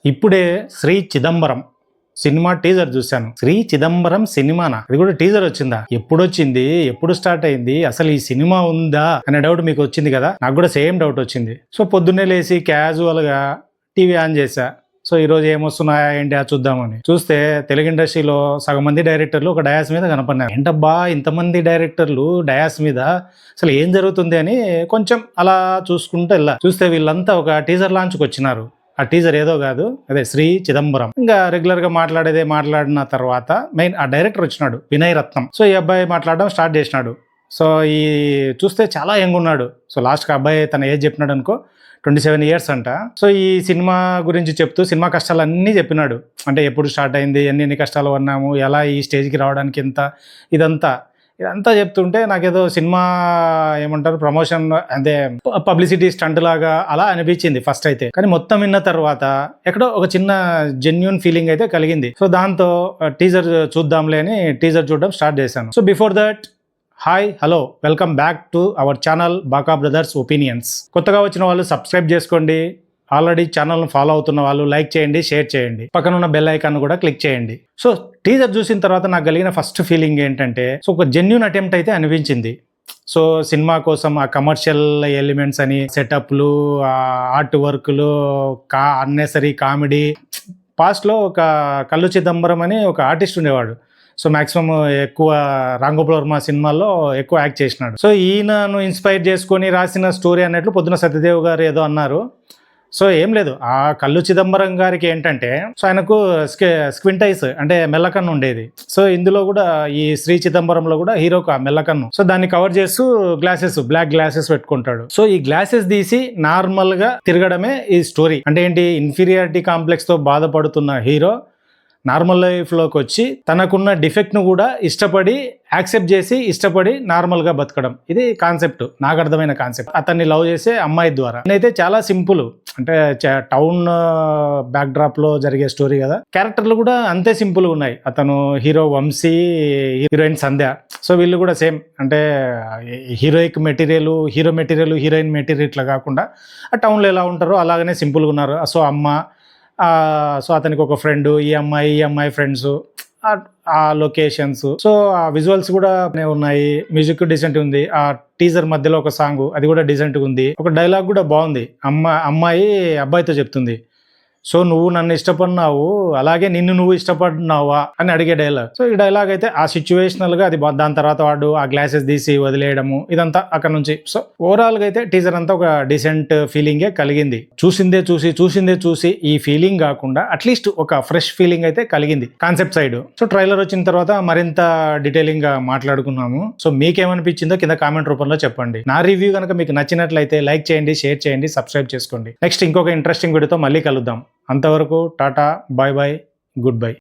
ఇప్పుడే 'Shri Chidambaram' cinema teaser చూశాను. 'శ్రీ చిదంబరం' సినిమానా? అది కూడా టీజర్ వచ్చిందా? ఎప్పుడొచ్చింది? ఎప్పుడు స్టార్ట్ అయింది? అసలు ఈ సినిమా ఉందా అనే డౌట్ మీకు వచ్చింది కదా? నాకు కూడా సేమ్ డౌట్ వచ్చింది. సో పొద్దున్నే లేసి క్యాజువల్ గా టీవీ ఆన్ చేశా. సో ఈరోజు ఏమొస్తున్నాయా ఏంటి చూద్దామని చూస్తే తెలుగు ఇండస్ట్రీలో సగం మంది డైరెక్టర్లు ఒక డయాస్ మీద కనపడినారు. ఏంటబ్బా ఇంతమంది డైరెక్టర్లు డయాస్ మీద, అసలు ఏం జరుగుతుంది అని కొంచెం అలా చూసుకుంటూ వెళ్ళా. చూస్తే వీళ్ళంతా ఒక టీజర్ లాంచ్కి వచ్చినారు. ఆ టీజర్ ఏదో కాదు, అదే 'శ్రీ చిదంబరం'. ఇంకా రెగ్యులర్ గా మాట్లాడిన తర్వాత మెయిన్ ఆ డైరెక్టర్ వచ్చినాడు, వినయ్ రత్నం. సో ఈ అబ్బాయి మాట్లాడడం స్టార్ట్ చేసినాడు. సో ఈ చూస్తే చాలా యంగ్ ఉన్నాడు. సో లాస్ట్కి అబ్బాయి తన ఏజ్ చెప్పినాడు అనుకో, 27 ఇయర్స్ అంట. సో ఈ సినిమా గురించి చెప్తూ సినిమా కష్టాలు అన్నీ చెప్పినాడు. అంటే ఎప్పుడు స్టార్ట్ అయింది, ఎన్ని కష్టాలు పడినాము, ఎలా ఈ స్టేజ్కి రావడానికి ఇదంతా చెప్తుంటే నాకేదో సినిమా ఏమంటారు ప్రమోషన్ అదే పబ్లిసిటీ స్టంట్ లాగా అలా అనిపించింది ఫస్ట్ అయితే. కానీ మొత్తం విన్న తర్వాత ఎక్కడో ఒక చిన్న జెన్యూన్ ఫీలింగ్ అయితే కలిగింది. సో దాంతో టీజర్ చూద్దాంలే అని టీజర్ చూడడం స్టార్ట్ చేశాను. So before that, hi hello, welcome back to our channel బాకా బ్రదర్స్ ఒపీనియన్స్. కొత్తగా వచ్చిన వాళ్ళు సబ్స్క్రైబ్ చేసుకోండి. ఆల్రెడీ ఛానల్ను ఫాలో అవుతున్న వాళ్ళు లైక్ చేయండి, షేర్ చేయండి, పక్కన ఉన్న బెల్ ఐకాన్ కూడా క్లిక్ చేయండి. సో టీజర్ చూసిన తర్వాత నాకు కలిగిన ఫస్ట్ ఫీలింగ్ ఏంటంటే, సో ఒక జెన్యూన్ అటెంప్ట్ అయితే అనిపించింది. సో సినిమా కోసం ఆ కమర్షియల్ ఎలిమెంట్స్ అని, సెటప్లు, ఆర్ట్ వర్క్లు, అన్నెసరీ కామెడీ. పాస్ట్లో ఒక కల్లు చిదంబరం అని ఒక ఆర్టిస్ట్ ఉండేవాడు. సో మాక్సిమం ఎక్కువ రామ్ గోపాల్ వర్మ సినిమాల్లో ఎక్కువ యాక్ట్ చేసినాడు. సో ఈయనను ఇన్స్పైర్ చేసుకొని రాసిన స్టోరీ అన్నట్లు పొద్దున సత్యదేవ్ గారు ఏదో అన్నారు. సో ఏం లేదు, ఆ కల్లు చిదంబరం గారికి ఏంటంటే, సో ఆయనకు స్క్వింటైస్ అంటే మెల్లకన్ను ఉండేది. సో ఇందులో కూడా ఈ 'శ్రీ చిదంబరంలో కూడా హీరోకు ఆ మెల్లకన్ను. సో దాన్ని కవర్ చేస్తూ బ్లాక్ గ్లాసెస్ పెట్టుకుంటాడు. సో ఈ గ్లాసెస్ తీసి నార్మల్ గా తిరగడమే ఈ స్టోరీ. అంటే ఏంటి, ఇన్ఫీరియారిటీ కాంప్లెక్స్ తో బాధపడుతున్న హీరో నార్మల్ లైఫ్లోకి వచ్చి తనకున్న డిఫెక్ట్ను కూడా ఇష్టపడి నార్మల్గా బతకడం. ఇది కాన్సెప్ట్, నాకు అర్థమైన కాన్సెప్ట్. అతన్ని లవ్ చేసే అమ్మాయి ద్వారా. అయితే చాలా సింపుల్, అంటే టౌన్ బ్యాక్డ్రాప్లో జరిగే స్టోరీ కదా. క్యారెక్టర్లు కూడా అంతే సింపుల్గా ఉన్నాయి. అతను హీరో వంశీ, హీరోయిన్ సంధ్య. సో వీళ్ళు కూడా సేమ్, అంటే హీరో మెటీరియల్, హీరోయిన్ మెటీరియల్ ఇట్లా కాకుండా ఆ టౌన్లో ఎలా ఉంటారో అలాగనే సింపుల్గా ఉన్నారు. సో సో అతనికి ఒక ఫ్రెండ్, ఈ అమ్మాయి ఫ్రెండ్స్, ఆ లొకేషన్స్. సో ఆ విజువల్స్ కూడా ఉన్నాయి. మ్యూజిక్ డీసెంట్ ఉంది. ఆ టీజర్ మధ్యలో ఒక సాంగ్, అది కూడా డీసెంట్గా ఉంది. ఒక డైలాగ్ కూడా బాగుంది. అమ్మాయి అబ్బాయితో చెప్తుంది, సో నువ్వు నన్ను ఇష్టపడినావు, అలాగే నిన్ను నువ్వు ఇష్టపడినావా అని అడిగే డైలాగ్. సో ఈ డైలాగ్ అయితే ఆ సిచ్యువేషనల్ గా అది. దాని తర్వాత వాడు ఆ గ్లాసెస్ తీసి వదిలేయడము, ఇదంతా అక్కడ నుంచి. సో ఓవరాల్ గా అయితే టీజర్ అంతా ఒక డీసెంట్ ఫీలింగే కలిగింది. చూసిందే చూసి ఈ ఫీలింగ్ కాకుండా అట్లీస్ట్ ఒక ఫ్రెష్ ఫీలింగ్ అయితే కలిగింది కాన్సెప్ట్ సైడ్. సో ట్రైలర్ వచ్చిన తర్వాత మరింత డీటెయిలింగ్ గా మాట్లాడుకున్నాము. సో మీకేమనిపించిందో కింద కామెంట్ రూపంలో చెప్పండి. నా రివ్యూ కనుక మీకు నచ్చినట్లయితే లైక్ చేయండి, షేర్ చేయండి, సబ్స్క్రైబ్ చేసుకోండి. నెక్స్ట్ ఇంకొక ఇంట్రెస్టింగ్ వీడియోతో మళ్ళీ కలుద్దాం. అంతవరకు tata, bye bye, good by.